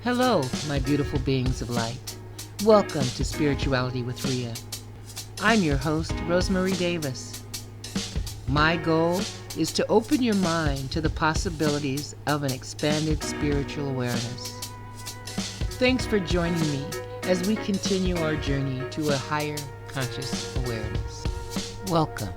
Hello, my beautiful beings of light. Welcome to Spirituality with Rhea. I'm your host, Rosemary Davis. My goal is to open your mind to the possibilities of an expanded spiritual awareness. Thanks for joining me as we continue our journey to a higher conscious awareness. Welcome.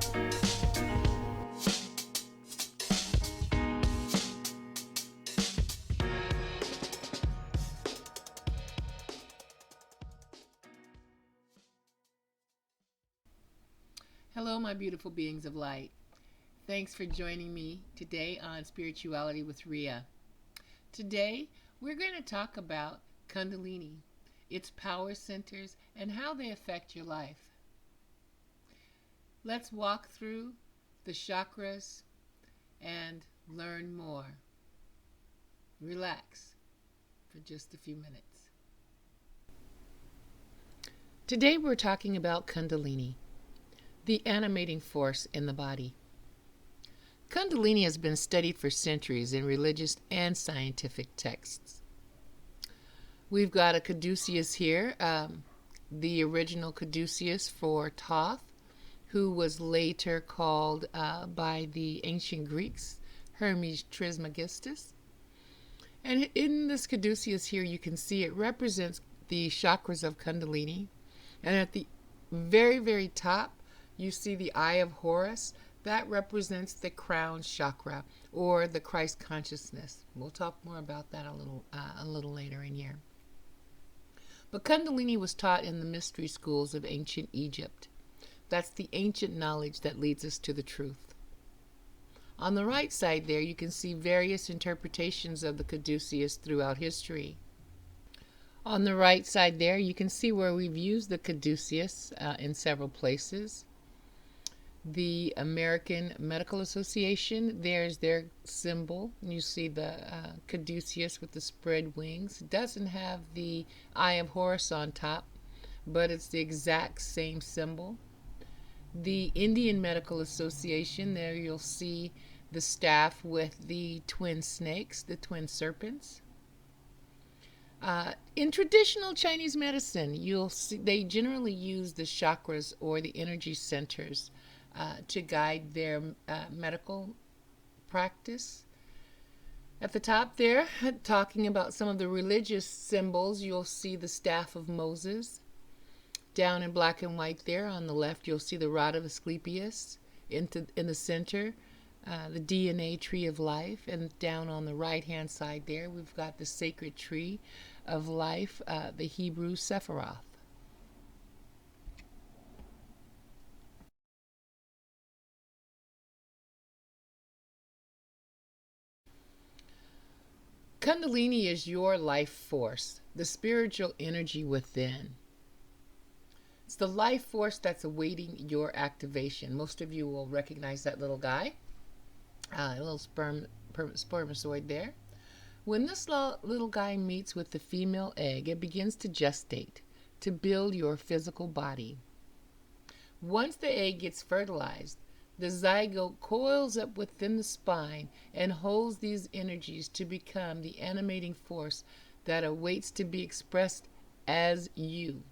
Hello, my beautiful beings of light. Thanks for joining me today on Spirituality with Rhea. Today, we're going to talk about Kundalini, its power centers, and how they affect your life. Let's walk through the chakras and learn more. Relax for just a few minutes. Today, we're talking about Kundalini, the animating force in the body. Kundalini has been studied for centuries in religious and scientific texts. We've got a caduceus here, the original caduceus for Thoth, who was later called by the ancient Greeks Hermes Trismegistus. And in this caduceus here, you can see it represents the chakras of Kundalini. And at the very, very top, you see the Eye of Horus. That represents the crown chakra, or the Christ consciousness. We'll talk more about that a little later in here. But Kundalini was taught in the mystery schools of ancient Egypt. That's the ancient knowledge that leads us to the truth. On the right side there, you can see various interpretations of the caduceus throughout history. On the right side there, you can see where we've used the caduceus in several places. The American Medical Association, there's their symbol. You see the caduceus with the spread wings. It doesn't have the Eye of Horus on top, but it's the exact same symbol. The Indian Medical Association, there you'll see the staff with the twin snakes, the twin serpents. In traditional Chinese medicine, you'll see they generally use the chakras or the energy centers to guide their medical practice. At the top there, talking about some of the religious symbols, you'll see the staff of Moses. Down in black and white there on the left, you'll see the rod of Asclepius. In the center, the DNA tree of life. And down on the right-hand side there, we've got the sacred tree of life, the Hebrew Sephiroth. Kundalini is your life force, the spiritual energy within. It's the life force that's awaiting your activation. Most of you will recognize that little guy, a little spermatozoid there. When this little guy meets with the female egg, it begins to gestate, to build your physical body. Once the egg gets fertilized, the zygote coils up within the spine and holds these energies to become the animating force that awaits to be expressed as you,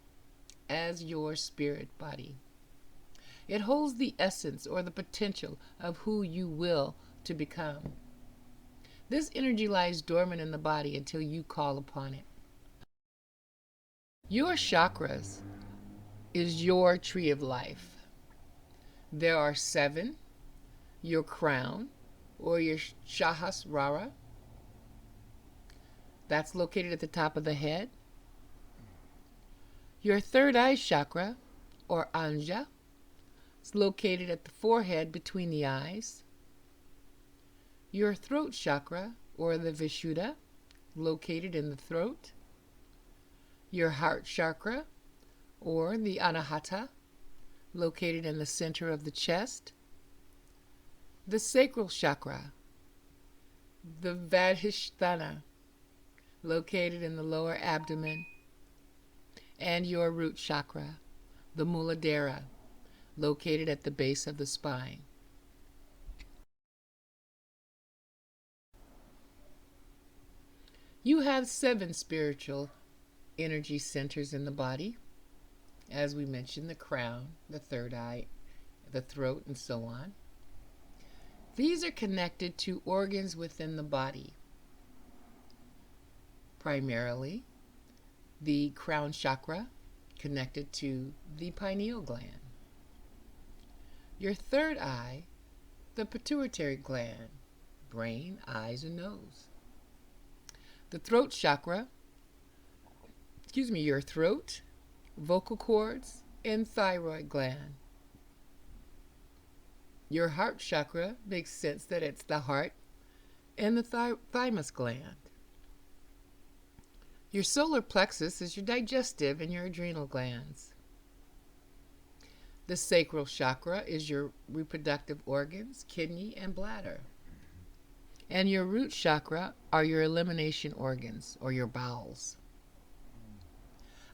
as your spirit body. It holds the essence or the potential of who you will to become. This energy lies dormant in the body until you call upon it. Your chakras is your tree of life. There are 7, your crown, or your Sahasrara. That's located at the top of the head. Your third eye chakra, or Anja, is located at the forehead between the eyes. Your throat chakra, or the Vishuddha, located in the throat. Your heart chakra, or the Anahata, located in the center of the chest. The sacral chakra, the Vadhisthana, located in the lower abdomen. And your root chakra, the Muladhara, located at the base of the spine. You have 7 spiritual energy centers in the body. As we mentioned, the crown, the third eye, the throat, and so on. These are connected to organs within the body. Primarily, the crown chakra connected to the pineal gland. Your third eye, the pituitary gland, brain, eyes, and nose. The throat chakra, your throat, vocal cords, and thyroid gland. Your heart chakra makes sense that it's the heart and the thymus gland. Your solar plexus is your digestive and your adrenal glands. The sacral chakra is your reproductive organs, kidney, and bladder. And your root chakra are your elimination organs, or your bowels.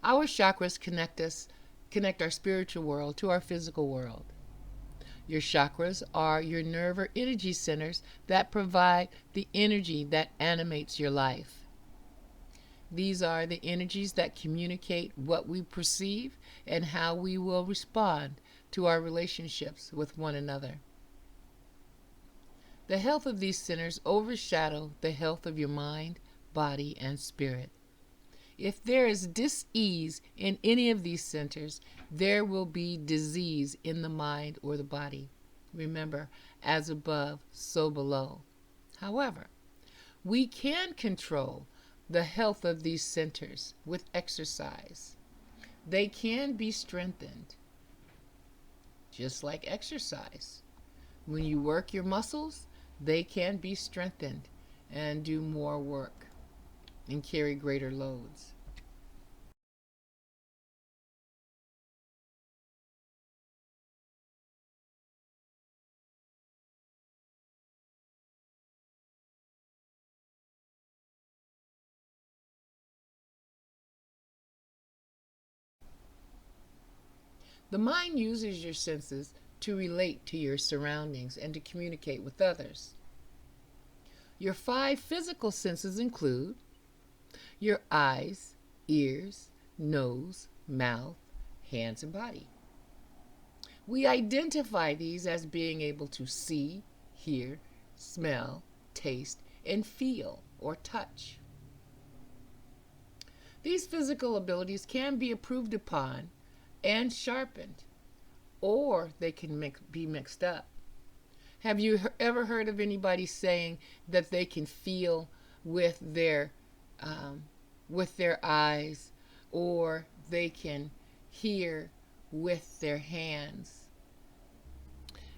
Our chakras connect our spiritual world to our physical world. Your chakras are your nerve or energy centers that provide the energy that animates your life. These are the energies that communicate what we perceive and how we will respond to our relationships with one another. The health of these centers overshadow the health of your mind, body, and spirit. If there is dis-ease in any of these centers, there will be disease in the mind or the body. Remember, as above, so below. However, we can control the health of these centers with exercise. They can be strengthened, just like exercise. When you work your muscles, they can be strengthened and do more work and carry greater loads. The mind uses your senses to relate to your surroundings and to communicate with others. Your 5 physical senses include your eyes, ears, nose, mouth, hands, and body. We identify these as being able to see, hear, smell, taste, and feel or touch. These physical abilities can be improved upon and sharpened, or they can be mixed up. Have you ever heard of anybody saying that they can feel with their eyes, or they can hear with their hands?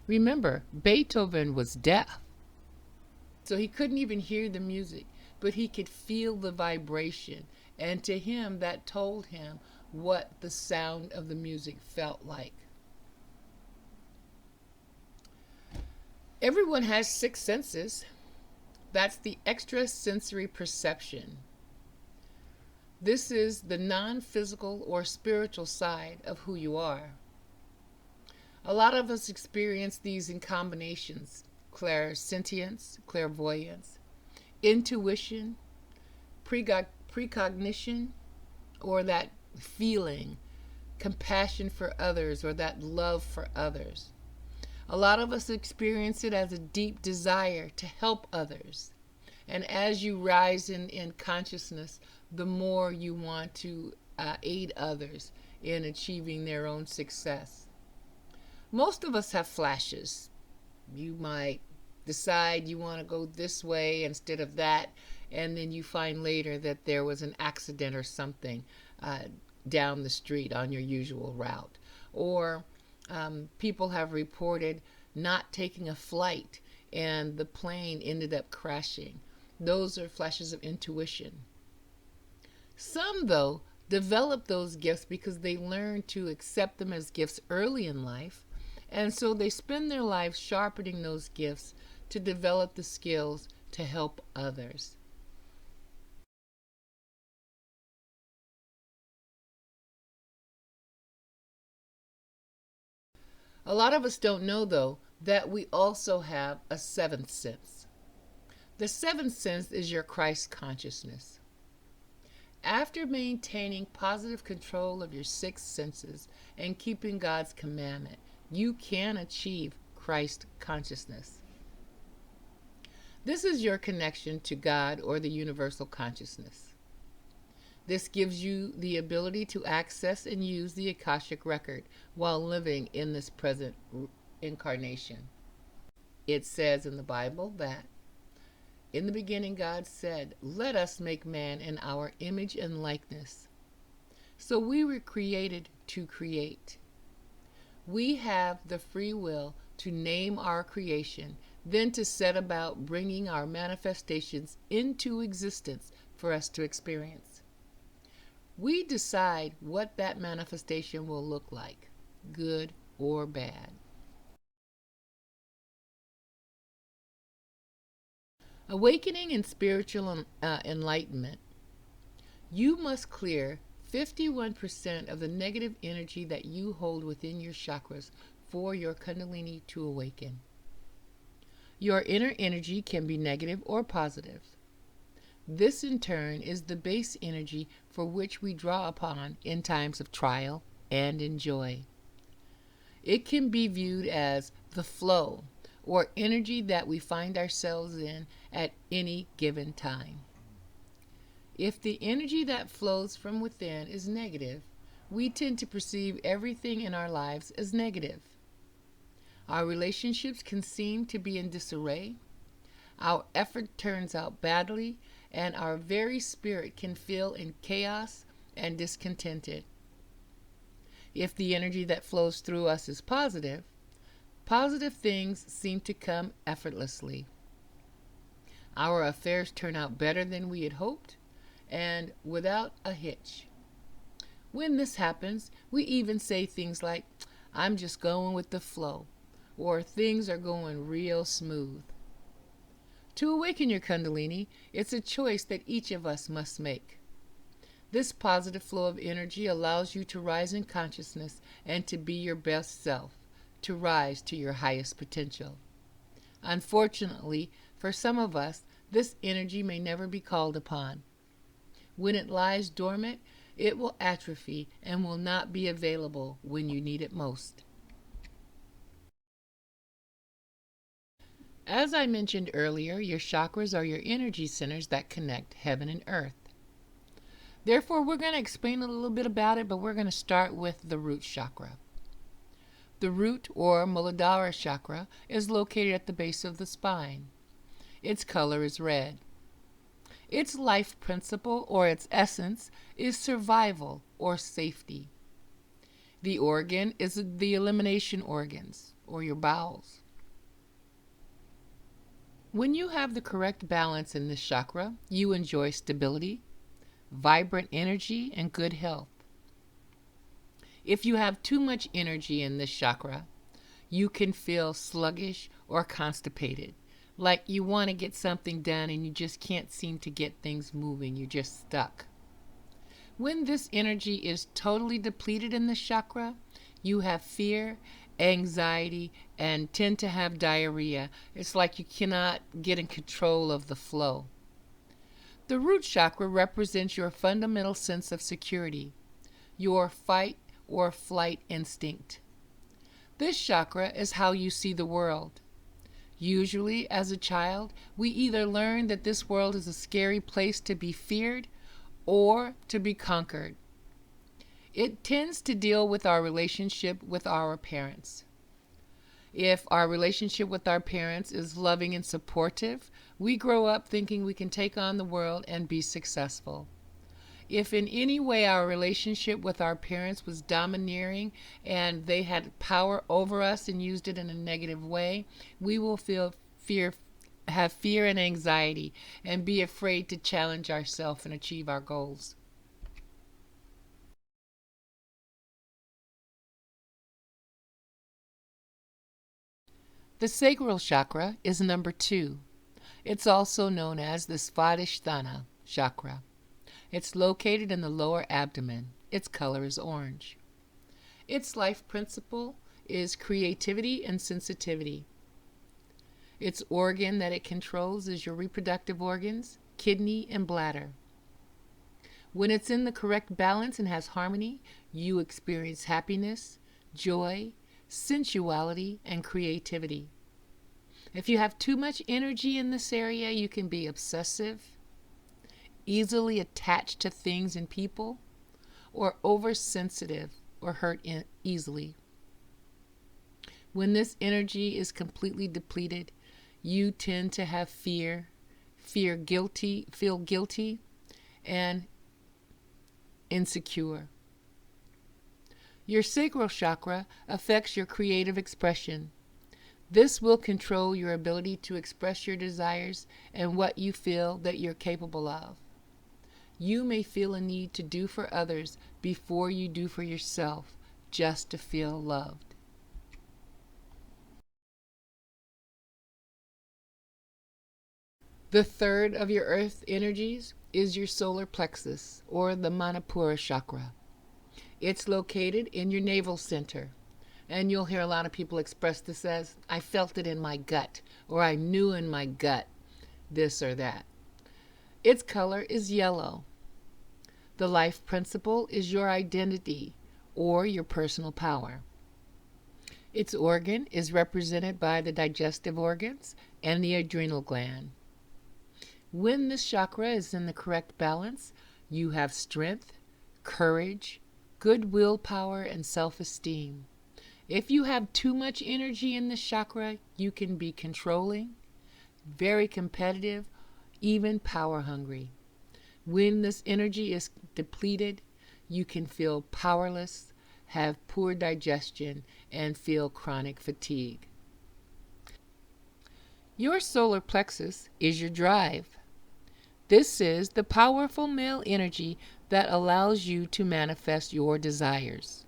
Remember, Beethoven was deaf, so he couldn't even hear the music, but he could feel the vibration, and to him that told him what the sound of the music felt like. Everyone has 6 senses. That's the extrasensory perception. This is the non-physical or spiritual side of who you are. A lot of us experience these in combinations: clairsentience, clairvoyance, intuition, precognition, or that feeling, compassion for others, or that love for others. A lot of us experience it as a deep desire to help others. And as you rise in consciousness, the more you want to aid others in achieving their own success. Most of us have flashes. You might decide you want to go this way instead of that, and then you find later that there was an accident or something down the street on your usual route. Or people have reported not taking a flight and the plane ended up crashing. Those are flashes of intuition. Some, though, develop those gifts because they learn to accept them as gifts early in life, and so they spend their lives sharpening those gifts to develop the skills to help others. A lot of us don't know, though, that we also have a 7th sense. The 7th sense is your Christ consciousness. After maintaining positive control of your six senses and keeping God's commandment, you can achieve Christ consciousness. This is your connection to God or the universal consciousness. This gives you the ability to access and use the Akashic record while living in this present incarnation. It says in the Bible that in the beginning God said, "Let us make man in our image and likeness." So we were created to create. We have the free will to name our creation, then to set about bringing our manifestations into existence for us to experience. We decide what that manifestation will look like, good or bad. Awakening and spiritual enlightenment. You must clear 51% of the negative energy that you hold within your chakras for your Kundalini to awaken. Your inner energy can be negative or positive. This in turn is the base energy for which we draw upon in times of trial and in joy. It can be viewed as the flow or energy that we find ourselves in at any given time. If the energy that flows from within is negative, we tend to perceive everything in our lives as negative. Our relationships can seem to be in disarray, our effort turns out badly, and our very spirit can feel in chaos and discontented. If the energy that flows through us is positive, positive things seem to come effortlessly. Our affairs turn out better than we had hoped and without a hitch. When this happens, we even say things like, "I'm just going with the flow," or "things are going real smooth." To awaken your Kundalini, it's a choice that each of us must make. This positive flow of energy allows you to rise in consciousness and to be your best self, to rise to your highest potential. Unfortunately, for some of us, this energy may never be called upon. When it lies dormant, it will atrophy and will not be available when you need it most. As I mentioned earlier, your chakras are your energy centers that connect heaven and earth. Therefore, we're going to explain a little bit about it, but we're going to start with the root chakra. The root or Muladhara chakra is located at the base of the spine. Its color is red. Its life principle or its essence is survival or safety. The organ is the elimination organs or your bowels. When you have the correct balance in this chakra, you enjoy stability, vibrant energy, and good health. If you have too much energy in this chakra, you can feel sluggish or constipated, like you want to get something done and you just can't seem to get things moving, you're just stuck. When this energy is totally depleted in this chakra, you have fear, anxiety, and tend to have diarrhea. It's like you cannot get in control of the flow. The root chakra represents your fundamental sense of security, your fight or flight instinct. This chakra is how you see the world. Usually, as a child, we either learn that this world is a scary place to be feared or to be conquered. It tends to deal with our relationship with our parents. If our relationship with our parents is loving and supportive, we grow up thinking we can take on the world and be successful. If in any way our relationship with our parents was domineering and they had power over us and used it in a negative way, we will have fear and anxiety and be afraid to challenge ourselves and achieve our goals. The sacral chakra is number 2. It's also known as the Svadhisthana chakra. It's located in the lower abdomen. Its color is orange. Its life principle is creativity and sensitivity. Its organ that it controls is your reproductive organs, kidney, and bladder. When it's in the correct balance and has harmony, you experience happiness, joy, sensuality, and creativity. If you have too much energy in this area, you can be obsessive, easily attached to things and people, or oversensitive or hurt easily. When this energy is completely depleted, you tend to have feel guilty, and insecure. Your sacral chakra affects your creative expression. This will control your ability to express your desires and what you feel that you're capable of. You may feel a need to do for others before you do for yourself, just to feel loved. The third of your earth energies is your solar plexus, or the Manipura chakra. It's located in your navel center. And you'll hear a lot of people express this as, I felt it in my gut, or I knew in my gut this or that. Its color is yellow. The life principle is your identity, or your personal power. Its organ is represented by the digestive organs and the adrenal gland. When this chakra is in the correct balance, you have strength, courage, good willpower, and self-esteem. If you have too much energy in this chakra, you can be controlling, very competitive, even power hungry. When this energy is depleted, you can feel powerless, have poor digestion, and feel chronic fatigue. Your solar plexus is your drive. This is the powerful male energy that allows you to manifest your desires.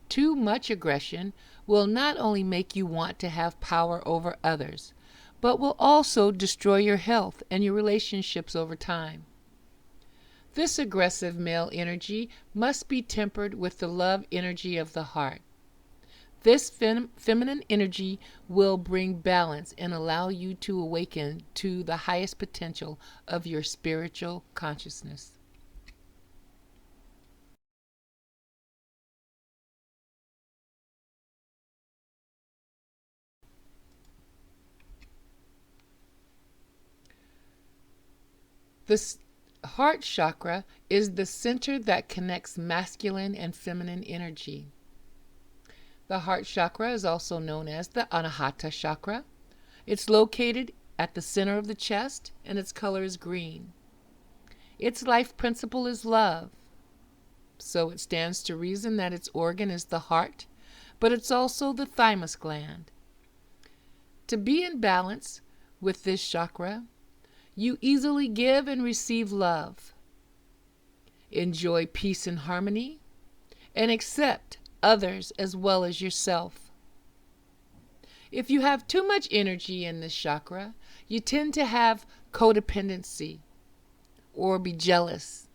Too much aggression will not only make you want to have power over others, but will also destroy your health and your relationships over time. This aggressive male energy must be tempered with the love energy of the heart. This feminine energy will bring balance and allow you to awaken to the highest potential of your spiritual consciousness. The heart chakra is the center that connects masculine and feminine energy. The heart chakra is also known as the Anahata chakra. It's located at the center of the chest, and its color is green. Its life principle is love. So it stands to reason that its organ is the heart, but it's also the thymus gland. To be in balance with this chakra, you easily give and receive love, enjoy peace and harmony, and accept others as well as yourself. If you have too much energy in this chakra, you tend to have codependency or be jealous.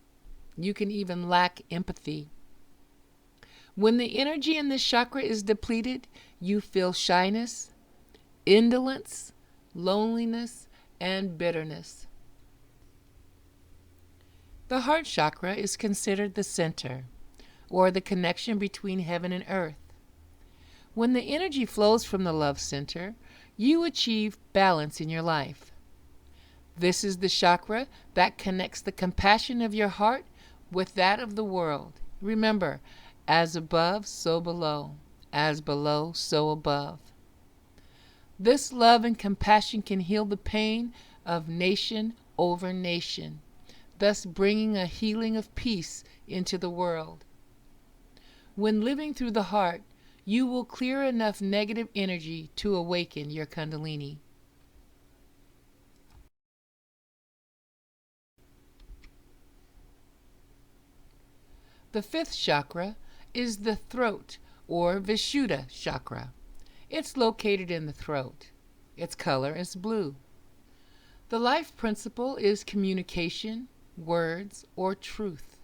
You can even lack empathy. When the energy in this chakra is depleted, you feel shyness, indolence, loneliness, and bitterness. The heart chakra is considered the center, or the connection between heaven and earth. When the energy flows from the love center, you achieve balance in your life. This is the chakra that connects the compassion of your heart with that of the world. Remember, as above, so below. As below, so above. This love and compassion can heal the pain of nation over nation, thus bringing a healing of peace into the world. When living through the heart, you will clear enough negative energy to awaken your Kundalini. The fifth chakra is the throat, or Vishuddha chakra. It's located in the throat. Its color is blue. The life principle is communication, words, or truth.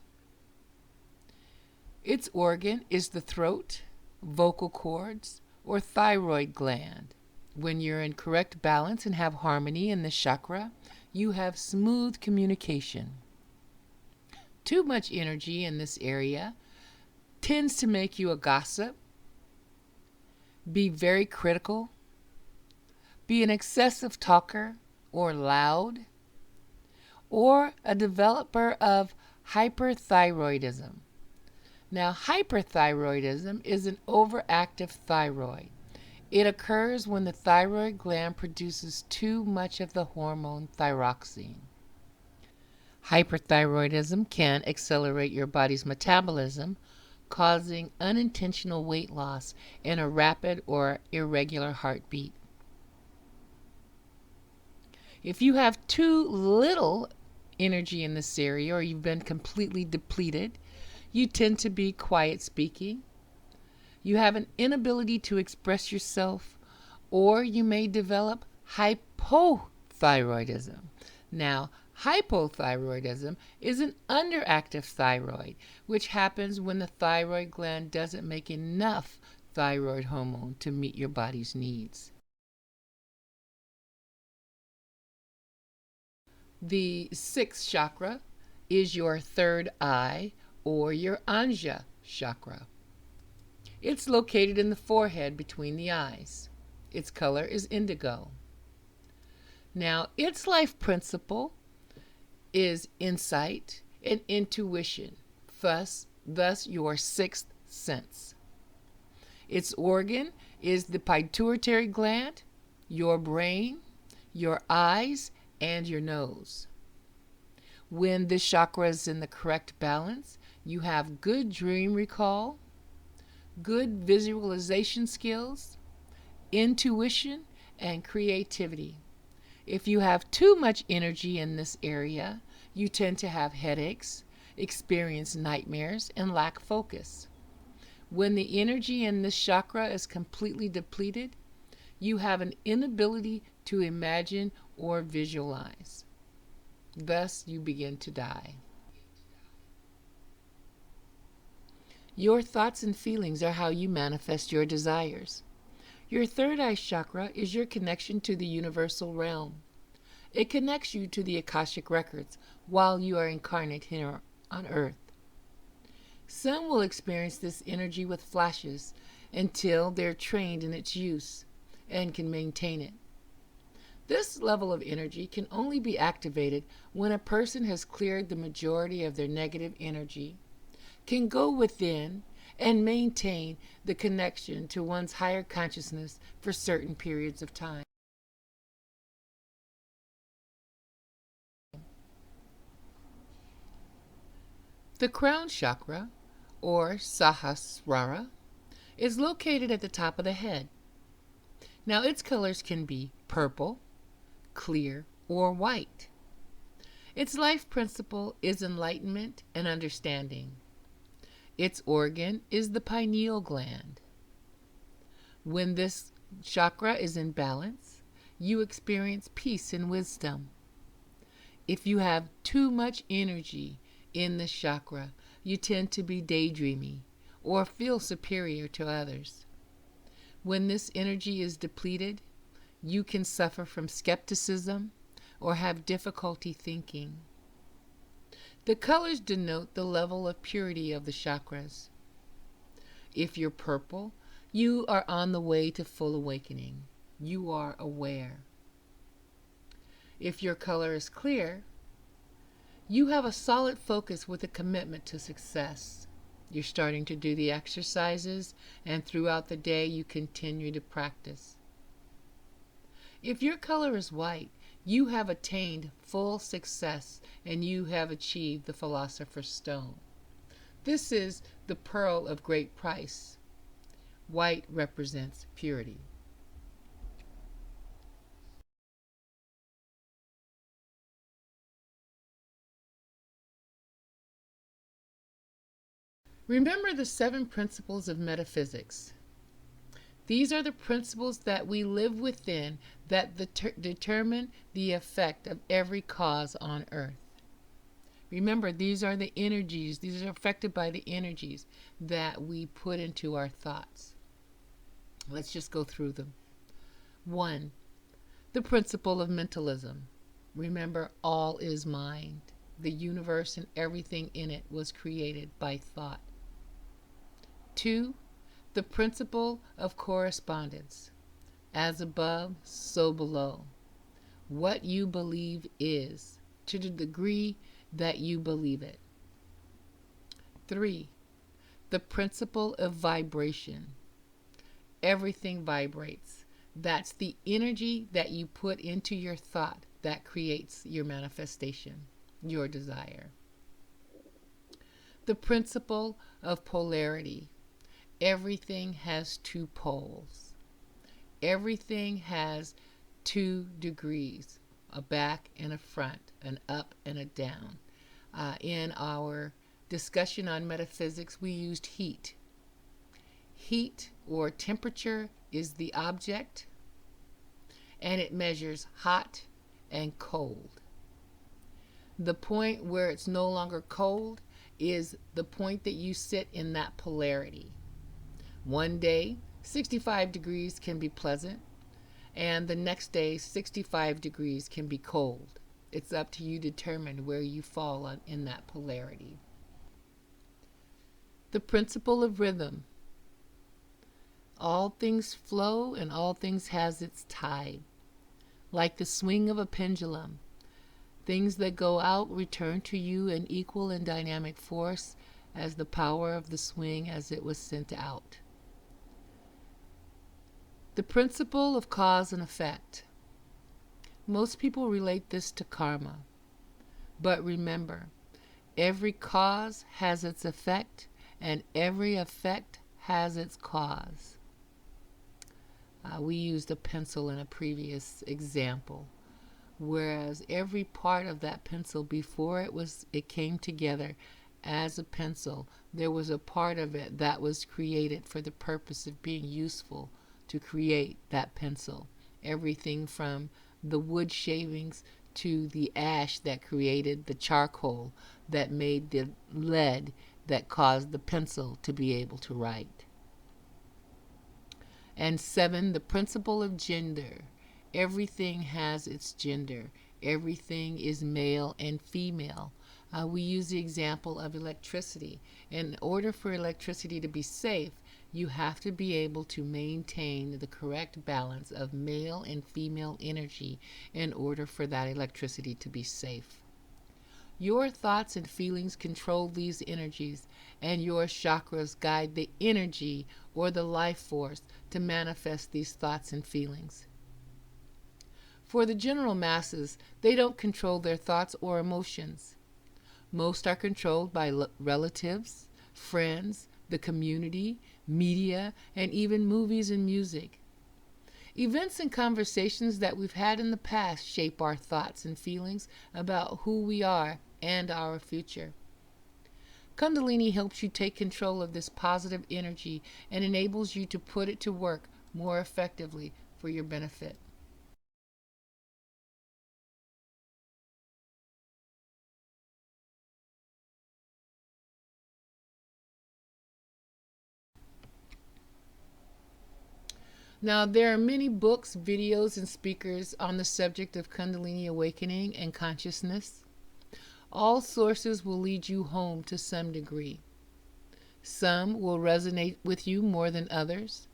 Its organ is the throat, vocal cords, or thyroid gland. When you're in correct balance and have harmony in this chakra, you have smooth communication. too much energy in this area tends to make you a gossip, be very critical, be an excessive talker or loud, or a developer of hyperthyroidism. Now, hyperthyroidism is an overactive thyroid. It occurs when the thyroid gland produces too much of the hormone thyroxine. Hyperthyroidism can accelerate your body's metabolism, causing unintentional weight loss and a rapid or irregular heartbeat. If you have too little energy in this area or you've been completely depleted, you tend to be quiet speaking. You have an inability to express yourself, or you may develop hypothyroidism. Now, hypothyroidism is an underactive thyroid, which happens when the thyroid gland doesn't make enough thyroid hormone to meet your body's needs. The sixth chakra is your third eye, or your Anja chakra. It's located in the forehead between the eyes. Its color is indigo. Now, its life principle is insight and intuition, thus your sixth sense. Its organ is the pituitary gland, your brain, your eyes, and your nose. When this chakra is in the correct balance, you have good dream recall, good visualization skills, intuition, and creativity. If you have too much energy in this area, you tend to have headaches, experience nightmares, and lack focus. When the energy in this chakra is completely depleted, you have an inability to imagine or visualize. Thus, you begin to die. Your thoughts and feelings are how you manifest your desires. Your third eye chakra is your connection to the universal realm. It connects you to the Akashic records while you are incarnate here on earth. Some will experience this energy with flashes until they're trained in its use and can maintain it. This level of energy can only be activated when a person has cleared the majority of their negative energy, can go within and maintain the connection to one's higher consciousness for certain periods of time. The crown chakra, or Sahasrara, is located at the top of the head. Now, its colors can be purple, clear, or white. Its life principle is enlightenment and understanding. Its organ is the pineal gland. When this chakra is in balance, you experience peace and wisdom. If you have too much energy in this chakra, you tend to be daydreamy or feel superior to others. When this energy is depleted, you can suffer from skepticism or have difficulty thinking. The colors denote the level of purity of the chakras. If you're purple, you are on the way to full awakening. You are aware. If your color is clear, you have a solid focus with a commitment to success. You're starting to do the exercises, and throughout the day you continue to practice. If your color is white, you have attained full success and you have achieved the Philosopher's Stone. This is the pearl of great price. White represents purity. Remember the 7 principles of metaphysics. These are the principles that we live within that determine the effect of every cause on earth. Remember, these are the energies, these are affected by the energies that we put into our thoughts. Let's just go through them. 1. The principle of mentalism. Remember, all is mind. The universe and everything in it was created by thought. 2. The principle of correspondence. As above, so below. What you believe is, to the degree that you believe it. 3. The principle of vibration. Everything vibrates. That's the energy that you put into your thought that creates your manifestation, your desire. The principle of polarity. Everything has two poles. Everything has 2 degrees, a back and a front, an up and a down. In our discussion on metaphysics, we used heat. Heat or temperature is the object, and it measures hot and cold. The point where it's no longer cold is the point that you sit in that polarity. One day, 65 degrees can be pleasant, and the next day, 65 degrees can be cold. It's up to you to determine where you fall in that polarity. The principle of rhythm. All things flow and all things has its tide. Like the swing of a pendulum, things that go out return to you in equal and dynamic force as the power of the swing as it was sent out. The principle of cause and effect. Most people relate this to karma. But remember, every cause has its effect, and every effect has its cause. We used a pencil in a previous example, whereas every part of that pencil before it came together as a pencil, there was a part of it that was created for the purpose of being useful to create that pencil. Everything from the wood shavings to the ash that created the charcoal that made the lead that caused the pencil to be able to write. And 7, the principle of gender. Everything has its gender. Everything is male and female. We use the example of electricity. In order for electricity to be safe, you have to be able to maintain the correct balance of male and female energy in order for that electricity to be safe. Your thoughts and feelings control these energies, and your chakras guide the energy or the life force to manifest these thoughts and feelings. For the general masses, they don't control their thoughts or emotions. Most are controlled by relatives, friends, the community, media, and even movies and music. Events and conversations that we've had in the past shape our thoughts and feelings about who we are and our future. Kundalini helps you take control of this positive energy and enables you to put it to work more effectively for your benefit. Now, there are many books, videos, and speakers on the subject of Kundalini awakening and consciousness. All sources will lead you home to some degree. Some will resonate with you more than others.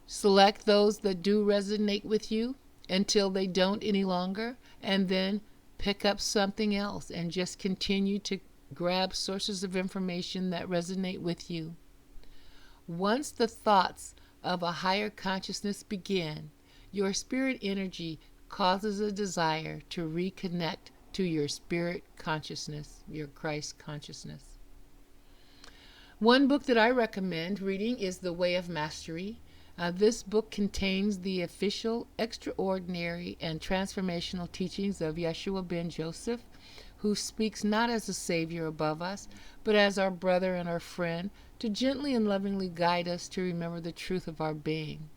Select those that do resonate with you until they don't any longer, and then pick up something else and just continue to grab sources of information that resonate with you. Once the thoughts of a higher consciousness begin, your spirit energy causes a desire to reconnect to your spirit consciousness, your Christ consciousness. One book that I recommend reading is The Way of Mastery. This book contains the official, extraordinary, and transformational teachings of Yeshua ben Joseph, who speaks not as a savior above us, but as our brother and our friend, to gently and lovingly guide us to remember the truth of our being.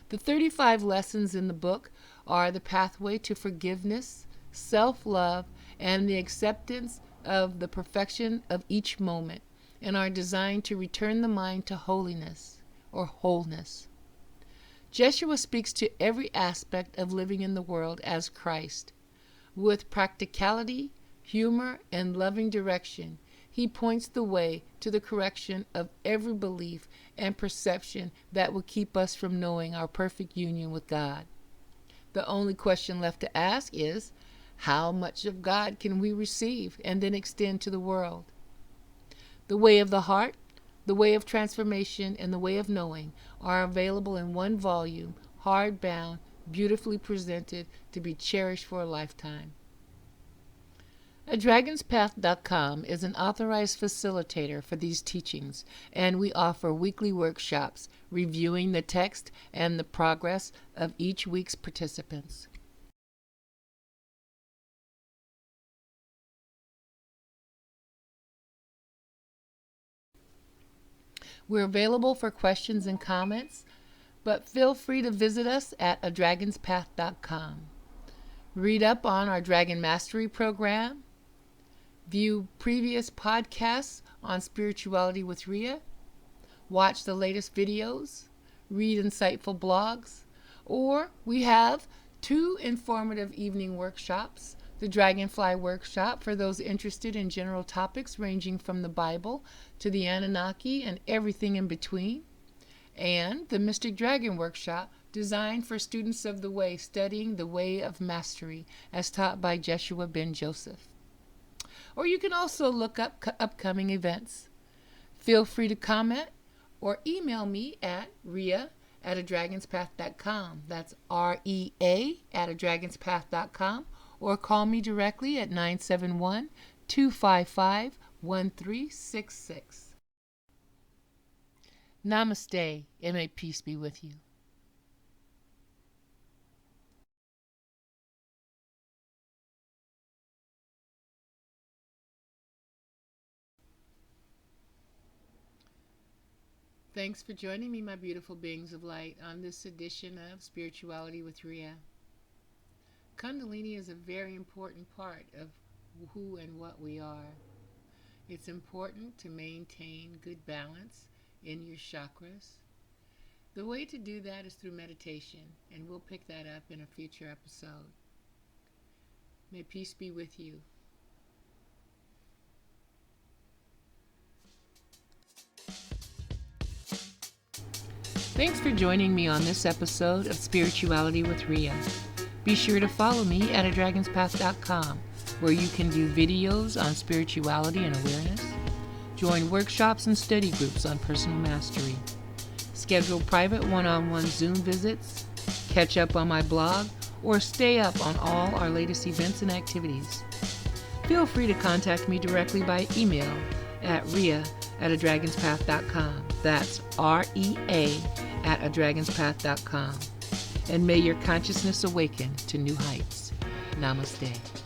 The 35 lessons in the book are the pathway to forgiveness, self-love, and the acceptance of the perfection of each moment, and are designed to return the mind to holiness or wholeness. Jeshua speaks to every aspect of living in the world as Christ, with practicality, humor, and loving direction, he points the way to the correction of every belief and perception that will keep us from knowing our perfect union with God. The only question left to ask is, how much of God can we receive and then extend to the world? The Way of the Heart, The Way of Transformation, and The Way of Knowing are available in one volume, hardbound, beautifully presented, to be cherished for a lifetime. dragonspathcom is an authorized facilitator for these teachings, and we offer weekly workshops reviewing the text and the progress of each week's participants. We're available for questions and comments, but feel free to visit us at dragonspathcom. Read up on our Dragon Mastery program, view previous podcasts on spirituality with Rhea, watch the latest videos, read insightful blogs, or we have 2 informative evening workshops: the Dragonfly Workshop for those interested in general topics ranging from the Bible to the Anunnaki and everything in between, and the Mystic Dragon Workshop designed for students of the Way studying the Way of Mastery as taught by Jeshua ben Joseph. Or you can also look up upcoming events. Feel free to comment or email me at Rhea@dragonspath.com. That's REA@dragonspath.com, or call me directly at 971-255-1366. Namaste, and may peace be with you. Thanks for joining me, my beautiful beings of light, on this edition of Spirituality with Rhea. Kundalini is a very important part of who and what we are. It's important to maintain good balance in your chakras. The way to do that is through meditation, and we'll pick that up in a future episode. May peace be with you. Thanks for joining me on this episode of Spirituality with Rhea. Be sure to follow me at dragonspath.com, where you can view videos on spirituality and awareness, join workshops and study groups on personal mastery, schedule private one-on-one Zoom visits, catch up on my blog, or stay up on all our latest events and activities. Feel free to contact me directly by email at Rhea@dragonspath.com. That's REA@dragonspath.com. And may your consciousness awaken to new heights. Namaste.